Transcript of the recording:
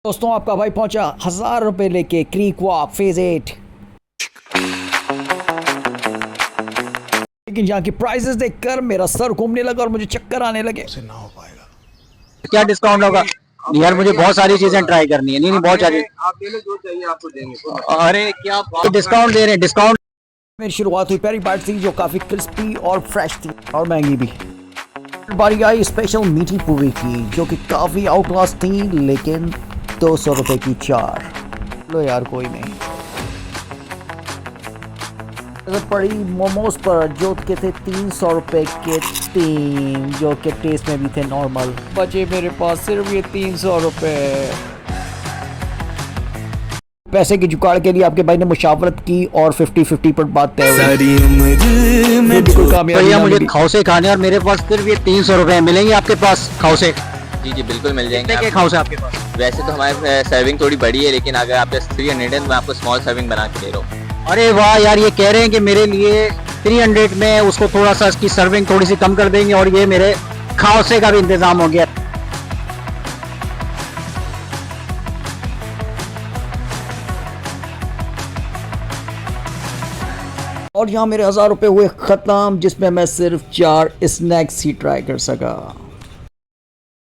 दोस्तों आपका भाई पहुंचा 1000 रुपए लेके क्रीक वॉक फेज 8। लेकिन यहाँ की प्राइसेस देखकर मेरा सर घूमने लगा और मुझे चक्कर आने लगे। ना हो पाएगा। क्या डिस्काउंट होगा यार? मुझे बहुत सारी चीजें ट्राई करनी है। नहीं बहुत सारी। आप ले लो, जो चाहिए आपको देंगे। अरे क्या डिस्काउंट दे रहे हैं? डिस्काउंट। मेरी शुरुआत हुई पेरी बाइट से जो काफी क्रिस्पी और फ्रेश थी और महंगी भी। बारी आई स्पेशल मीठी पूरी की जो कि काफी आउटलास्ट थी, लेकिन 200 रुपए की 4। लो यार कोई नहीं। पड़ी मोमोज पर जो के थे 300 रुपए के 3, जो के टेस्ट में भी थे नॉर्मल। बचे मेरे पास सिर्फ ये 300 रुपए। पैसे की जुगाड़ के लिए आपके भाई ने मुशावरत की और 50-50 पर बात तय हुई। भैया मुझे खाउसे खाने और मेरे पास सिर्फ ये 300 रुपए मिलेंगे आपके पास खाउसे? जी बिल्कुल मिल जाएंगे। कितने के खाउसे आपके पास? वैसे तो हमारे सर्विंग थोड़ी बड़ी है, लेकिन अगर आप 300 है तो मैं आपको स्मॉल सर्विंग बना के दे रहा हूँ। अरे वाह यार, ये कह रहे हैं कि मेरे लिए 300 में उसको थोड़ा सा इसकी सर्विंग थोड़ी सी कम कर देंगे और ये मेरे खाउसे का भी इंतजाम हो गया। और यहाँ मेरे 1000 रुपए हुए खत्म, जिसमें मैं सिर्फ 4 स्नैक्स ही ट्राई कर सका।